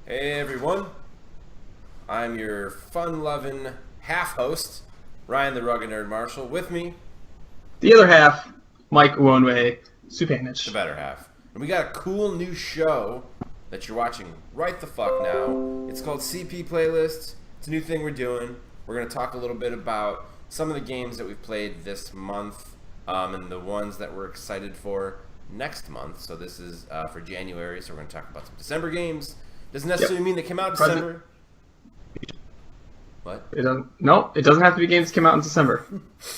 Hey everyone, I'm your fun-loving half-host, Ryan the Rugged Nerd Marshall. With me, The other half, Mike Uonwe, the Supanich. better half. And we got a cool new show that you're watching right the fuck now. It's called CP Playlist. It's a new thing we're doing. We're going to talk a little bit about some of the games that we've played this month and the ones that we're excited for next month. So this is for January, so we're going to talk about some December games. Doesn't necessarily mean they came out in December. What? It doesn't have to be games that come out in December.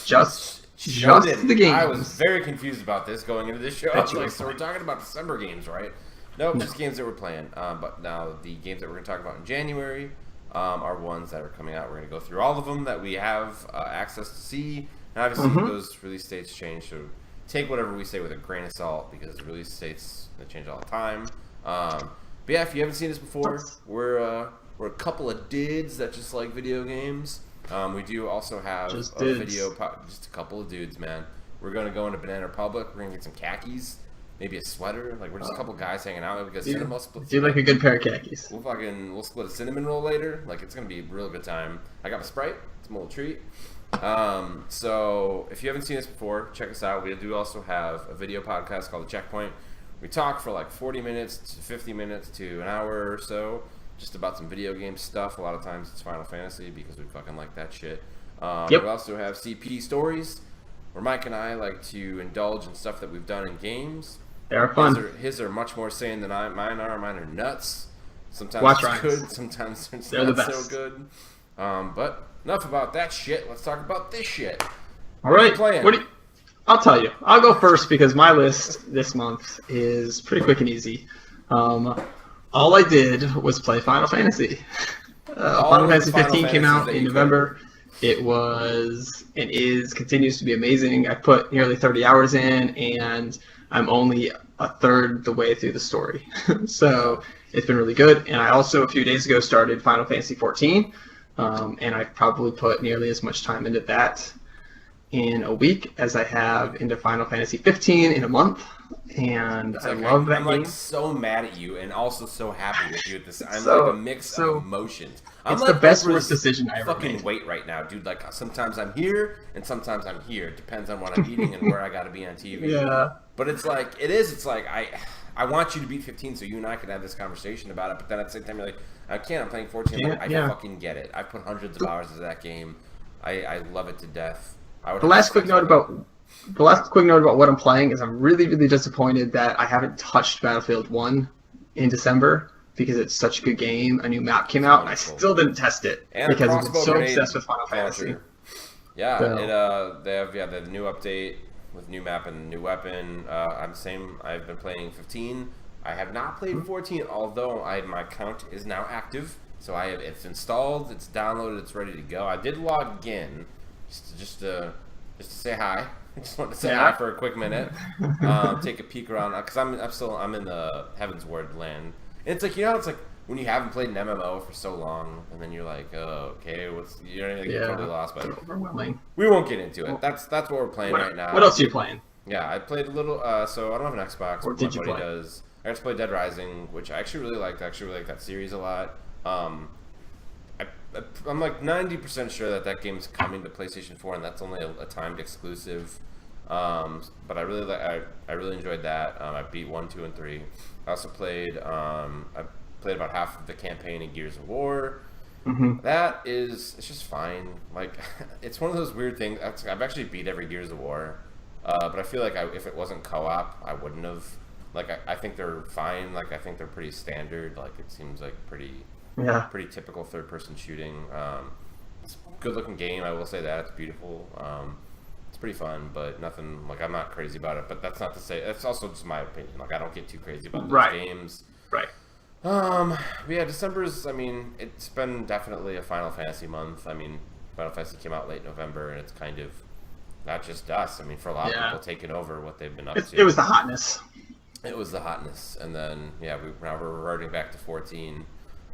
Just the games. I was very confused about this going into this show. I was like, so we're talking about December games, right? Nope, just games that we're playing. But now the games that we're going to talk about in January are ones that are coming out. We're going to go through all of them that we have access to see. And obviously those release dates change, so take whatever we say with a grain of salt because release dates they change all the time. But yeah, if you haven't seen this before, we're a couple of dudes that just like video games. We do also have just a couple of dudes, man. We're gonna go into Banana Republic. We're gonna get some khakis, maybe a sweater. Like we're just a couple guys hanging out because cinema splits. Do you like a good pair of khakis? We'll split a cinnamon roll later. Like it's gonna be a real good time. I got my Sprite. It's a little treat. So if you haven't seen this before, check us out. We do also have a video podcast called The Checkpoint. We talk for like 40 minutes to 50 minutes to an hour or so just about some video game stuff. A lot of times it's Final Fantasy because we fucking like that shit. We also have CP Stories where Mike and I like to indulge in stuff that we've done in games. They are fun. His are much more sane than mine are. Mine are nuts. Sometimes Watch it's Ryan's. good, sometimes it's They're not the so best. good. But enough about that shit. Let's talk about this shit. All right. What are you playing? I'll tell you. I'll go first because my list this month is pretty quick and easy. All I did was play Final Fantasy. Final Fantasy 15 came out in November. It was and continues to be amazing. I put nearly 30 hours in, and I'm only a third the way through the story. So it's been really good. And I also, a few days ago, started Final Fantasy 14, and I've probably put nearly as much time into that in a week as I have into Final Fantasy 15 in a month, and I love that game. I'm like so mad at you and also so happy with you at this. I'm So- like a mix of emotions. I'm It's like the best Oprah's worst decision I ever fucking made. weight right now, dude. Like sometimes I'm here and sometimes I'm here. It depends on what I'm eating and where I got to be on TV. Yeah. But it's like It's like I want you to beat 15 so you and I can have this conversation about it. But then at the same time you're like, I can't. I'm playing 14. I fucking get it. I put hundreds of hours into that game. I love it to death. The last quick note about what I'm playing is I'm really, really disappointed that I haven't touched Battlefield 1 in December because it's such a good game. A new map came out, and I still didn't test it because I've been so obsessed with Final Fantasy. Yeah, So- they have the new update with new map and new weapon. I'm the same. I've been playing 15. I have not played 14, although my account is now active. So it's installed, it's downloaded, it's ready to go. I did log in just to say hi. I just wanted to say hi for a quick minute. Take a peek around because I'm in the Heavensward land. And it's like it's like when you haven't played an MMO for so long, and then you're like, oh, okay, you're totally lost. But Overwhelming. we won't get into it. That's what we're playing right now. What else are you playing? Yeah, I played a little. So I don't have an Xbox. Or But did you my buddy play? does. I just played Dead Rising, which I actually really liked. I actually really like that series a lot. I'm like 90% sure that game's coming to PlayStation 4, and that's only a timed exclusive. But I really enjoyed that. I beat 1, 2, and 3. I also played. I played about half of the campaign in Gears of War. It's just fine. Like it's one of those weird things. I've actually beat every Gears of War, but I feel like if it wasn't co-op, I wouldn't have. Like I think they're fine. Like I think they're pretty standard. Like it seems like pretty typical third-person shooting. It's a good-looking game. I will say that it's beautiful. It's pretty fun, but nothing like I'm not crazy about it. But that's not to say that's also just my opinion. Like I don't get too crazy about those games. Right. But yeah, December's. I mean, it's been definitely a Final Fantasy month. I mean, Final Fantasy came out late November, and it's kind of not just us. I mean, for a lot of people taking over what they've been up to. It was the hotness. It was the hotness, and then now we're reverting back to 14.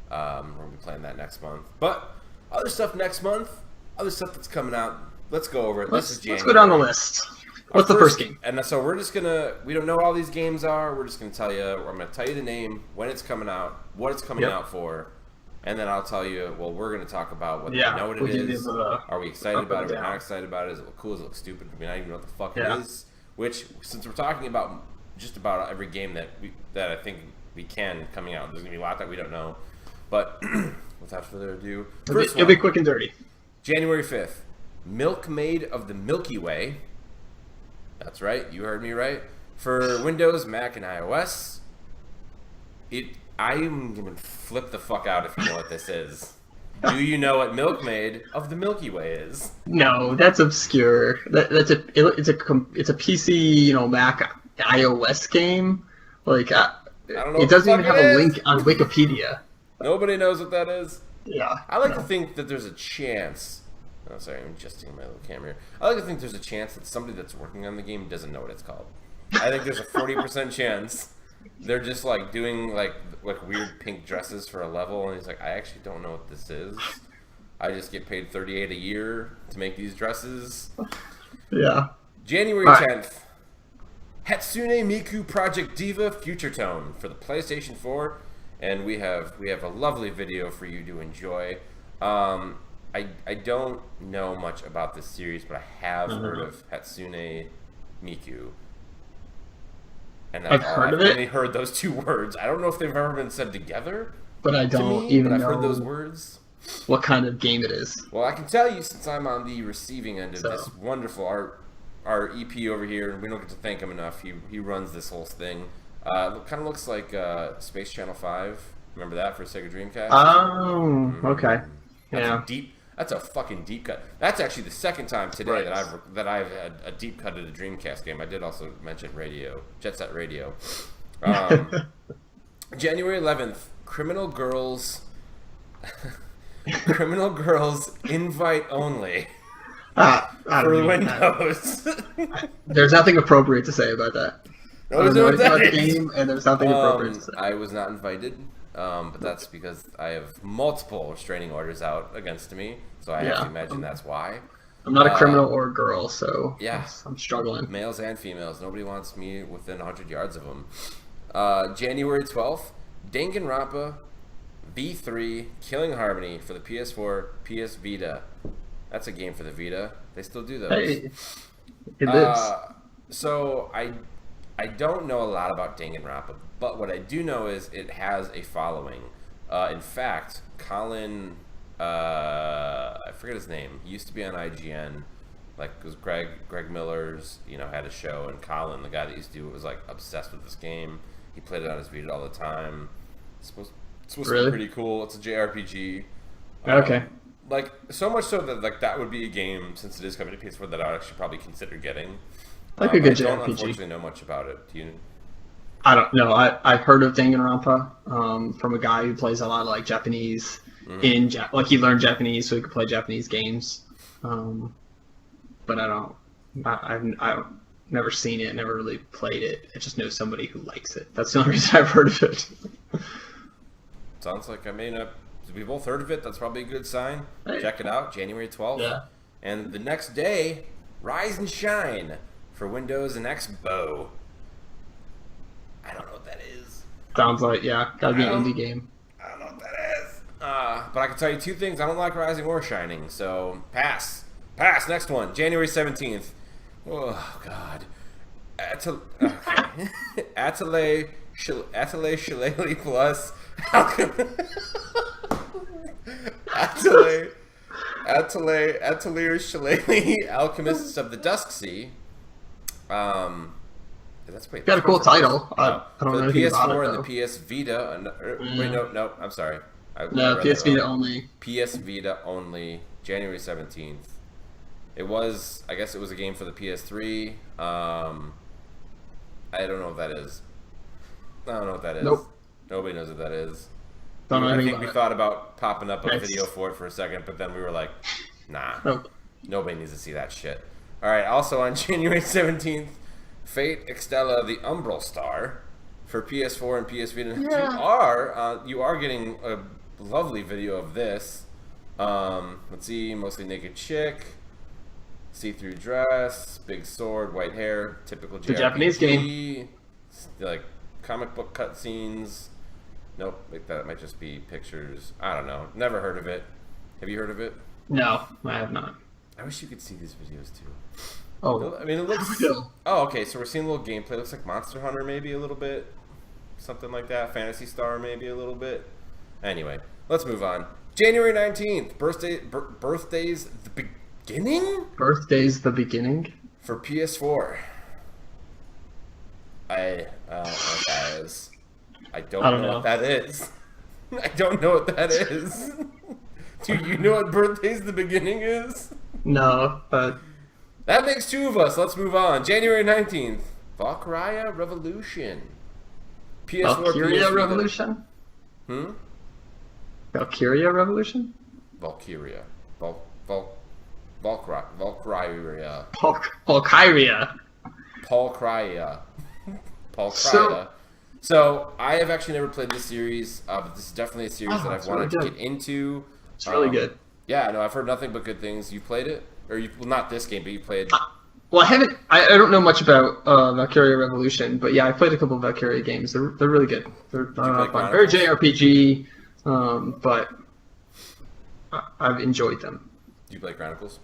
We're gonna be playing that next month. But other stuff next month, other stuff that's coming out. Let's go over it. This is January. Let's go down the list. What's the first game? And so we're just gonna. We don't know what all these games are. We're just gonna tell you. I'm gonna tell you the name, when it's coming out, what it's coming out for, and then I'll tell you. Well, we're gonna talk about whether we know what it is. Are we excited about it? Are we not excited about it? Does it look cool? Does it look stupid? We not even know what the fuck it is. Which, since we're talking about just about every game that I think we can coming out, there's gonna be a lot that we don't know. But without further ado, it'll be quick and dirty. January 5th, Milkmaid of the Milky Way. That's right, you heard me right. For Windows, Mac, and iOS. I'm gonna flip the fuck out if you know what this is. Do you know what Milkmaid of the Milky Way is? No, that's obscure. It's a PC, Mac, iOS game. Like, I don't know. It doesn't even have a link on Wikipedia. Nobody knows what that is. Yeah. I like to think that there's a chance. Oh, sorry, I'm adjusting my little camera here. I like to think there's a chance that somebody that's working on the game doesn't know what it's called. I think there's a 40% chance they're just like doing like weird pink dresses for a level, and he's like, I actually don't know what this is. I just get paid $38 a year to make these dresses. Yeah. January 10th, Hatsune Miku Project Diva Future Tone for the PlayStation 4, and we have a lovely video for you to enjoy. I don't know much about this series, but I have heard of Hatsune Miku. And I've heard of it. I've only heard those two words. I don't know if they've ever been said together. But I don't even know. I've heard those words. What kind of game it is. Well, I can tell you, since I'm on the receiving end of this wonderful our EP over here, and we don't get to thank him enough. He runs this whole thing. It kind of looks like Space Channel 5. Remember that for Sega Dreamcast? Oh, okay. That's a fucking deep cut. That's actually the second time today that I've had a deep cut at a Dreamcast game. I did also mention Jet Set Radio. January 11th, Criminal Girls Invite Only for Windows. There's nothing appropriate to say about that. There's about the game, and there's nothing appropriate to say. I was not invited. But that's because I have multiple restraining orders out against me, so I have to imagine that's why. I'm not a criminal or a girl, so I'm struggling. Males and females. Nobody wants me within 100 yards of them. January 12th, Danganronpa V3 Killing Harmony for the PS4, PS Vita. That's a game for the Vita. They still do those. Hey, it is. So I don't know a lot about Danganronpa, but what I do know is it has a following. In fact, Colin, I forget his name. He used to be on IGN. Like, it was Greg Miller's, had a show, and Colin, the guy that used to do it, was like obsessed with this game. He played it on his Vita all the time. It's supposed to be pretty cool. It's a JRPG. Okay. Like, so much so that that would be a game, since it is coming to PS4, that I would actually probably consider getting. Like a good JRPG. I don't unfortunately know much about it. Do you? I don't know. I've heard of Danganronpa from a guy who plays a lot of like Japanese like he learned Japanese so he could play Japanese games. But I've never seen it, never really played it. I just know somebody who likes it. That's the only reason I've heard of it. Sounds like we both heard of it. That's probably a good sign. Hey. Check it out, January 12th. Yeah. And the next day, Rise and Shine for Windows and Xbox. I don't know what that is. Sounds like, gotta be an indie game. I don't know what that is. But I can tell you two things. I don't like Rising or Shining, so pass. Pass, next one. January 17th. Oh, God. Atelier Shillelagh Plus. Atelier Shillelagh Alchemists of the Dusk Sea. Got a cool title. I don't know the anything about PS4 it, and the PS Vita. Wait, no, I'm sorry. PS Vita only. PS Vita only. January 17th. I guess it was a game for the PS3. I don't know what that is. Nope. Nobody knows what that is. I think we thought about popping up a video for it for a second, but then we were like, nah. Nope. Nobody needs to see that shit. Alright, also on January 17th, Fate Extella the Umbral Star for PS4 and PS Vita. Yeah. You are getting a lovely video of this. Let's see, mostly naked chick. see-through dress, big sword, white hair, typical JRPG. The Japanese game. Like comic book cutscenes. Nope, like that might just be pictures. I don't know. Never heard of it. Have you heard of it? No, I have not. I wish you could see these videos too. Oh, I mean, it looks. No. Oh, okay. So we're seeing a little gameplay. It looks like Monster Hunter, maybe a little bit, something like that. Phantasy Star, maybe a little bit. Anyway, let's move on. January 19th, birthdays the beginning. Birthday's the beginning. For PS4. Guys, I don't know what that is. I don't know what that is. Do you know what birthday's the beginning is? No, but that makes two of us. Let's move on. January 19th, Valkyria Revolution. PS4, Valkyria PS3, Revolution? Valkyria Revolution? Valkyria. Valkyria. Valkyria. Paul Crya. So I have actually never played this series, but this is definitely a series that I've wanted to get into. It's really good. Yeah, no, I've heard nothing but good things. You played it, or not this game, but you played. Well, I haven't. I don't know much about Valkyria Revolution, but yeah, I played a couple of Valkyria games. They're really good. They're fun. Very JRPG, but I've enjoyed them. Do you play Chronicles?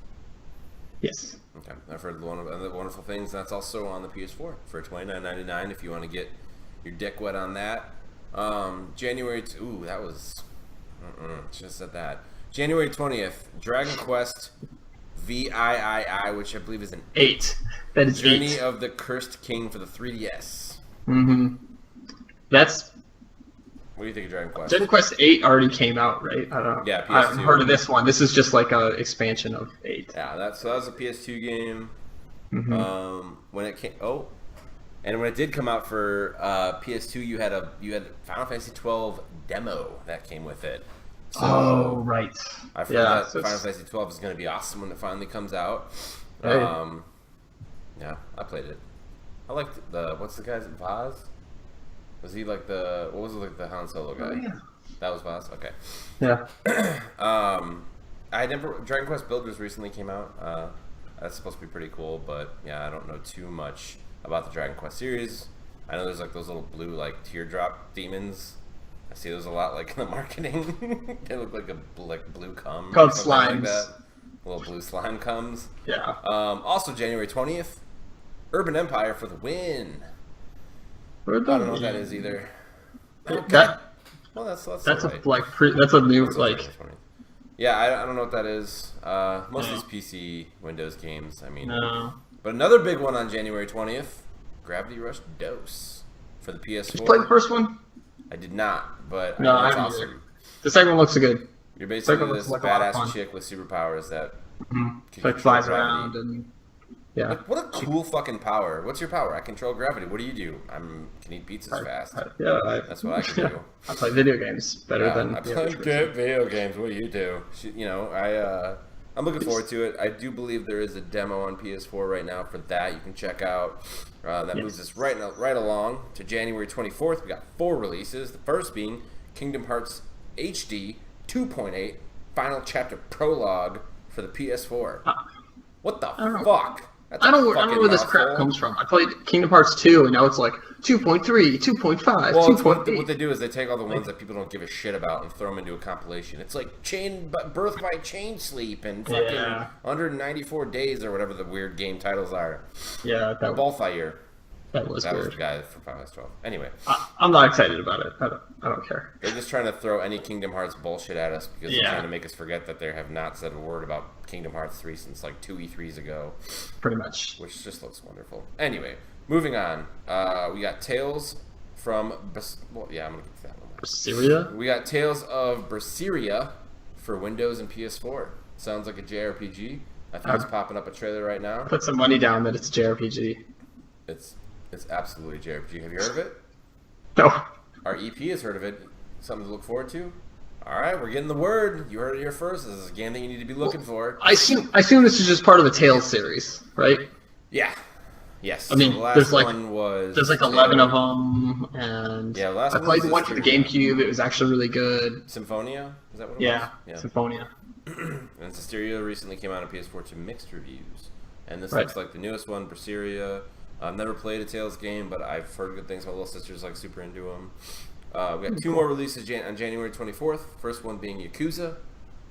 Yes. Okay, I've heard one of the wonderful things. That's also on the PS4 for $29.99 if you want to get your dick wet on that. January. Ooh, that was. Just said that. January 20th, Dragon Quest VIII, which I believe is an 8. That is Journey 8. of the Cursed King for the 3DS. Mm-hmm. That's. What do you think of Dragon Quest? Dragon Quest 8 already came out, right? I don't know. Yeah, PS2. I haven't heard of this one. This is just like an expansion of 8. Yeah, that was a PS2 game. Mm-hmm. When it came, and when it did come out for PS2, you had Final Fantasy 12 demo that came with it. So right. I've heard that Final Fantasy 12 is going to be awesome when it finally comes out. Right. Yeah, I played it. I liked what's the guy's Vaz? Was he like what was it, like the Han Solo guy? Oh, yeah. That was Vaz? Okay. Yeah. Dragon Quest Builders recently came out. That's supposed to be pretty cool, but yeah, I don't know too much about the Dragon Quest series. I know there's like those little blue like teardrop demons. I see those a lot like in the marketing. They look like blue cum. Called slimes. slimes. Like that. Little blue slime comes. Yeah. Also January 20th, Urban Empire for the win. I don't know what that is either. Well, that's a right. that's a new like. Yeah, I don't know what that is. Most of these PC Windows games. I mean, No. But another big one on January 20th, Gravity Rush Dose for the PS4. Did you play the first one? I did not, but No, I I know haven't it's either. awesome. The second one looks good. You're basically looks this like a lot of badass fun. chick with superpowers that can Like control flies gravity. around and yeah. Like, what a cool fucking power. What's your power? I control gravity. What do you do? I can eat pizzas fast. That's what I can do. I play video games better than I the play average person. video games. What do you do? I'm looking forward to it. I do believe there is a demo on PS4 right now for that. You can check out. That moves us right along to January 24th. We got 4 releases. The first being Kingdom Hearts HD 2.8 Final Chapter Prologue for the PS4. What the fuck? That's I don't know where this crap comes from. I played Kingdom Hearts 2, and now it's like 2.3, 2.5, Well, 2.8. what they do is they take all the ones that people don't give a shit about and throw them into a compilation. It's like Birth by Chain Sleep and fucking 194 Days or whatever the weird game titles are. Yeah, that Balthier. was Was weird. the guy from Final Fantasy 12. Anyway, I'm not excited about it. I don't care. they're just trying to throw any Kingdom Hearts bullshit at us because they're trying to make us forget that they have not said a word about Kingdom Hearts 3 since like 2 E3s ago. Pretty much. Which just looks wonderful. Anyway, moving on. We got Tales from... I'm going to get to that one. Syria? We got Tales of Berseria for Windows and PS4. Sounds like a JRPG. I think it's popping up a trailer right now. Put some money down that it's JRPG. It's absolutely JRPG. Have you heard of it? No. Our EP has heard of it. Something to look forward to. All right, we're getting the word. You heard it here first. This is a game that you need to be looking for. I assume this is just part of the Tales series, right? Yeah. Yes. I mean, the last there's like 11 of them, and yeah, I played the one for the GameCube. It was actually really good. Symphonia? Is that what it was? Yeah, Symphonia. And Systeria recently came out on PS4 to mixed reviews. and this Right. looks like the newest one, Berseria. I've never played a Tales game, but I've heard good things. My little sister's like super into them. We got 2 more releases on January 24th. First one being Yakuza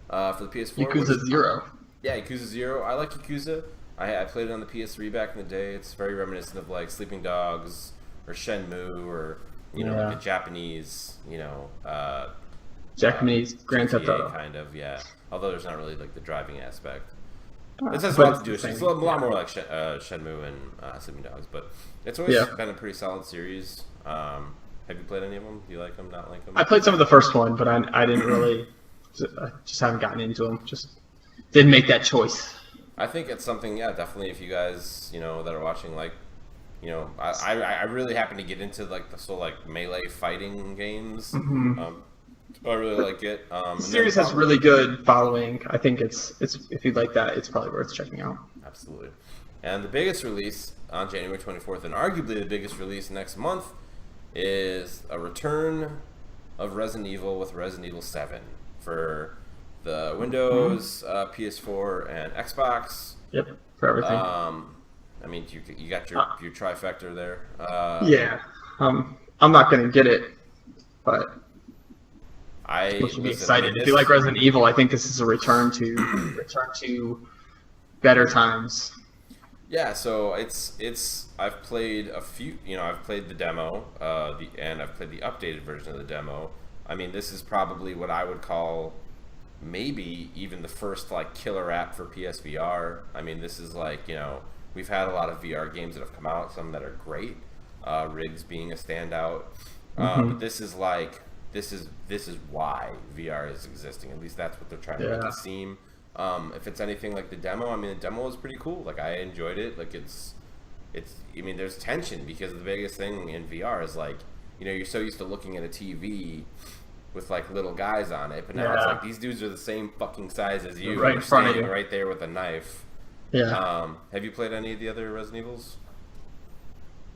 for the PS4. Yakuza 0. Yeah, Yakuza 0. I like Yakuza. I played it on the PS3 back in the day. It's very reminiscent of like Sleeping Dogs or Shenmue or like a Japanese Japanese Grand Theft GTA Auto. kind of, yeah. Although there's not really like the driving aspect. It This has a lot to do with it. It's a lot more like Shenmue and Sleeping Dogs, but it's always been a pretty solid series. Have you played any of them? Do you like them? Not like them? I played some of the first one, but I didn't really. I just haven't gotten into them. Just didn't make that choice. I think it's something, definitely. If you guys, that are watching, like, I really happen to get into like the sort of like melee fighting games. Mm-hmm. I really like it. The series has really good following. I think it's if you like that, it's probably worth checking out. Absolutely. And the biggest release on January 24th, and arguably the biggest release next month, is a return of Resident Evil with Resident Evil 7 for the Windows, PS4, and Xbox. Yep, for everything. I mean, you got your trifecta there. I'm not gonna get it, but I should be excited. If you like Resident Evil, I think this is a return to better times. Yeah, so it's I've played a few, I've played the demo, and I've played the updated version of the demo. I mean, this is probably what I would call maybe even the first like killer app for PSVR. I mean, this is like, we've had a lot of VR games that have come out, some that are great, Riggs being a standout. But this is why VR is existing. At least that's what they're trying to make it seem. If it's anything like the demo, I mean, the demo was pretty cool. Like, I enjoyed it. Like, I mean, there's tension because the biggest thing in VR is like, you're so used to looking at a TV with like little guys on it, but now it's like these dudes are the same fucking size as you, right in front of you, right there with a knife. Yeah. Have you played any of the other Resident Evils?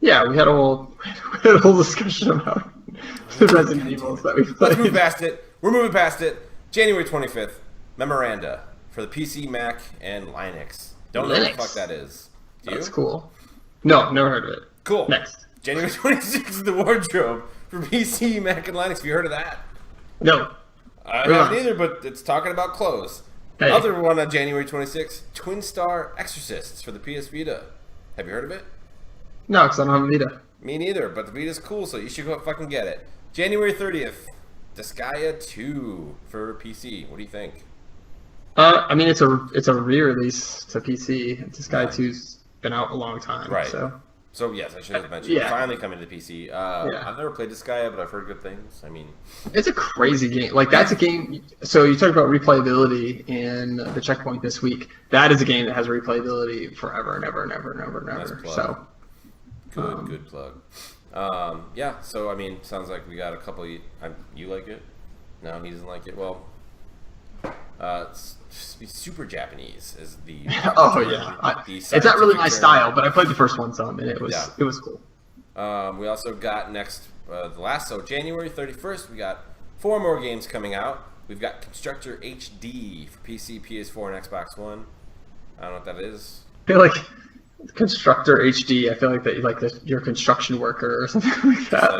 Yeah, we had a whole discussion about the Resident Evils that we played. Let's move past it. We're moving past it. January 25th, Memoranda for the PC, Mac, and Linux. Don't know what the fuck that is. Do you? That's cool. No, never heard of it. Cool. Next. January 26th, the Wardrobe for PC, Mac, and Linux. Have you heard of that? No. I haven't either, but it's talking about clothes. Hey. Other one on January 26th, Twin Star Exorcists for the PS Vita. Have you heard of it? No, because I don't have a Vita. Me neither, but the Vita's cool, so you should go fucking get it. January 30th, Disgaea 2 for PC. What do you think? I mean, it's a re-release to PC. Disgaea 2's been out a long time, right? So yes, I should have mentioned. Finally coming to PC. I've never played Disgaea, but I've heard good things. I mean, it's a crazy game. Like, that's a game. So you talk about replayability in the Checkpoint this week. That is a game that has replayability forever and ever and ever and ever and ever. Nice so good plug. So I mean, sounds like we got a couple. You like it? No, he doesn't like it. Well, super Japanese is the. It's not really my style, but I played the first one some, and it was cool. We also got January 31st, we got 4 more games coming out. We've got Constructor HD for PC, PS4, and Xbox One. I don't know what that is. I feel like Constructor HD. I feel like that, like you're a construction worker or something like that.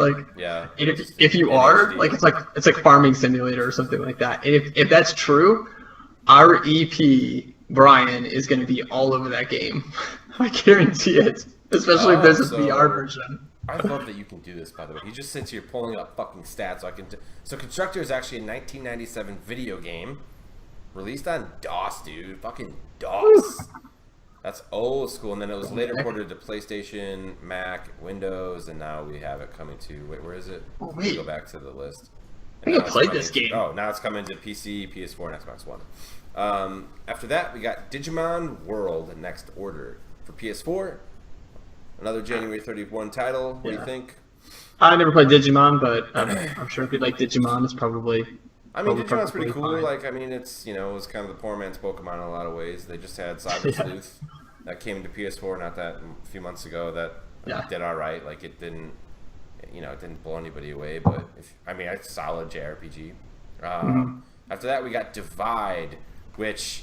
And if you are, HD. like it's like farming simulator or something like that. And if that's true, our EP Brian is going to be all over that game. I guarantee it. Especially if there's a VR version. I love that you can do this, by the way. He just sits here pulling up fucking stats. So Constructor is actually a 1997 video game released on DOS, dude. Fucking DOS. That's old school. And then it was later ported to PlayStation, Mac, Windows, and now we have it coming to... Wait, where is it? Wait. Go back to the list. I think I played this game. Oh, now it's coming to PC, PS4, and Xbox One. After that, we got Digimon World Next Order for PS4. Another January 31 title. What do you think? I never played Digimon, but I'm sure if you like Digimon, it's probably... I mean, Digimon's pretty cool. Fine. Like, I mean, it's, it was kind of the poor man's Pokemon in a lot of ways. They just had Cyber Sleuth that came to PS4 a few months ago that did all right. Like, it didn't, it didn't blow anybody away, but it's solid JRPG. After that, we got Divide, which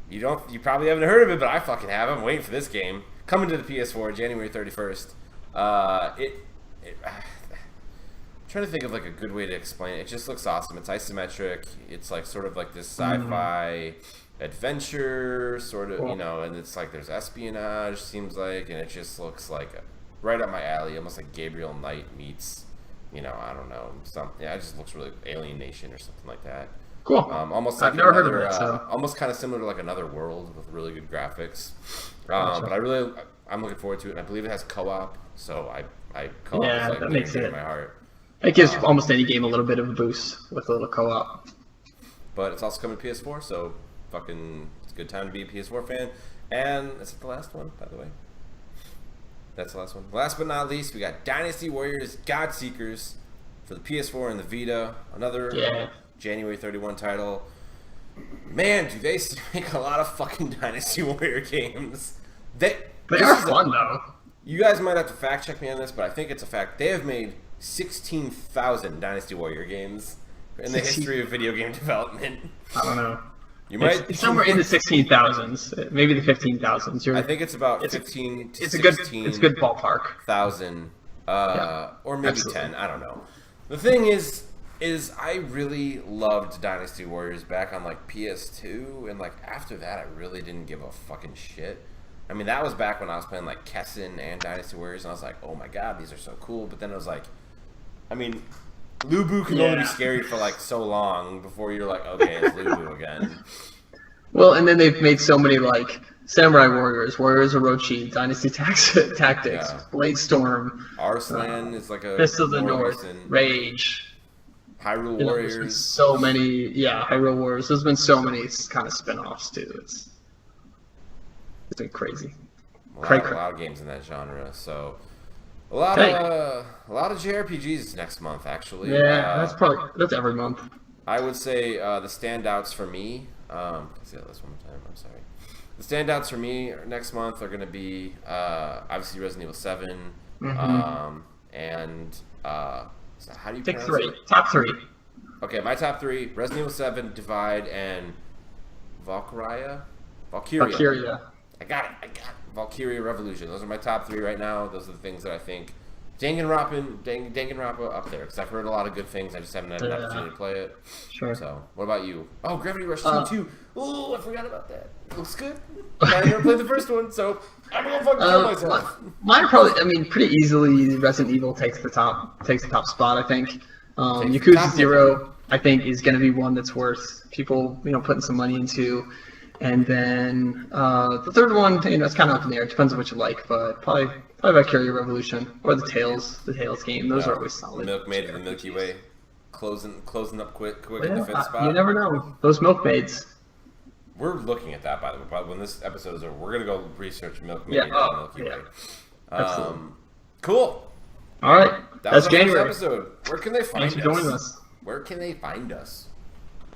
You probably haven't heard of it, but I fucking have. I'm waiting for this game coming to the PS4 January 31st. Trying to think of like a good way to explain it. It just looks awesome. It's isometric. It's like sort of like this sci-fi adventure sort of, and it's like there's espionage, seems like, and it just looks like right up my alley, almost like Gabriel Knight meets, I don't know, it just looks really Alien Nation or something like that. Cool. Almost like I've never heard of it, so. Almost kind of similar to like Another World with really good graphics. Gotcha. But I'm looking forward to it, and I believe it has co-op, so co-op yeah, is like that makes near it. my heart. It gives almost any game a little bit of a boost with a little co-op. But it's also coming to PS4, so it's a good time to be a PS4 fan. And is it the last one, by the way? That's the last one. Last but not least, we got Dynasty Warriors Godseekers for the PS4 and the Vita. Another January 31 title. Man, do they make a lot of fucking Dynasty Warrior games. They are fun, though. You guys might have to fact check me on this, but I think it's a fact. They have made 16,000 Dynasty Warrior games in the history of video game development. I don't know. It's somewhere in the 16,000s, maybe the 15,000s. I think it's about 15 to 16. It's a good ballpark. Thousand, or maybe absolutely. 10. I don't know. The thing is I really loved Dynasty Warriors back on like PS2, and like after that, I really didn't give a fucking shit. I mean, that was back when I was playing like Kessen and Dynasty Warriors, and I was like, oh my god, these are so cool. But then it was like, I mean, Lubu can only be scary for like so long before you're like, okay, it's Lubu again. Well, and then they've made so many like Samurai Warriors, Warriors Orochi, Dynasty Tactics, Blade Storm, Arslan is like a Fist of the North, Rage, Hyrule Warriors. There's been so many, Hyrule Warriors. There's been so many kind of spin-offs too. It's been crazy. A lot of games in that genre. So. A lot of JRPGs next month, actually. Yeah, that's every month. I would say the standouts for me. Say this one more time. I'm sorry. The standouts for me next month are going to be obviously Resident Evil 7, and so how do you pick pronounce three? it? Top three. Okay, my top three: Resident Evil 7, Divide, and Valkyria. I got it. Valkyria Revolution. Those are my top three right now. Those are the things that I think. Danganronpa up there, because I've heard a lot of good things. I just haven't had an opportunity to play it. Sure. So, what about you? Oh, Gravity Rush 2 too. Oh, I forgot about that. It looks good. I never played the first one, so I'm gonna fucking kill myself. Mine probably, pretty easily. Resident Evil takes the top spot. I think. Yakuza 0, I think, is gonna be one that's worth people, putting some money into. And then the third one, it's kind of up in the air. It depends on what you like, but probably Valkyria Revolution or the Tales game. Those are always solid. Milkmaid of the Milky Way, closing up quick in the fifth spot. You never know. Those Milkmaids. We're looking at that, by the way. But when this episode is over, we're gonna go research Milkmaid of the Milky Way. Absolutely. Cool. All right. That's January. First episode. Where can they find us? Thanks for joining us. Where can they find us?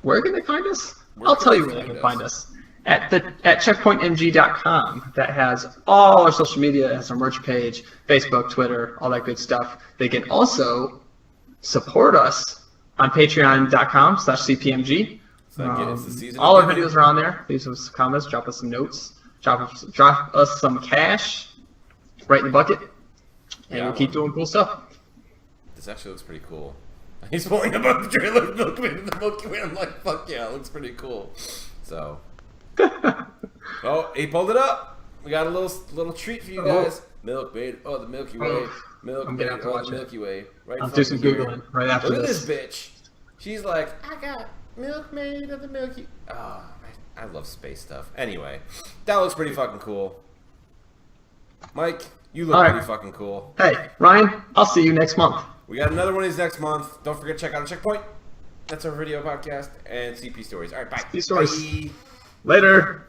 Where can they find us? I'll tell you where they can find us. At checkpointmg.com. That has all our social media. It has our merch page, Facebook, Twitter, all that good stuff. They can also support us on patreon.com/cpmg. All our videos are on there. Leave some comments, drop us some notes, drop us some cash right in the bucket, and we'll keep doing cool stuff. This actually looks pretty cool. He's pulling up the trailer of Milkmaid of the Milky Way. I'm like, fuck yeah, it looks pretty cool. So... Oh, he pulled it up. We got a little treat for you guys. Milkmaid of the Milky Way. Milkmaid of the Milky Way. Right. I'll do some Googling right after this. Look at this bitch. She's like, I got Milkmaid of the Milky. Oh, I love space stuff. Anyway, that looks pretty fucking cool. Mike, you look pretty fucking cool. Hey, Ryan, I'll see you next month. We got another one of these next month. Don't forget to check out our Checkpoint. That's our video podcast and CP Stories. All right, bye. CP Stories. Bye. Later.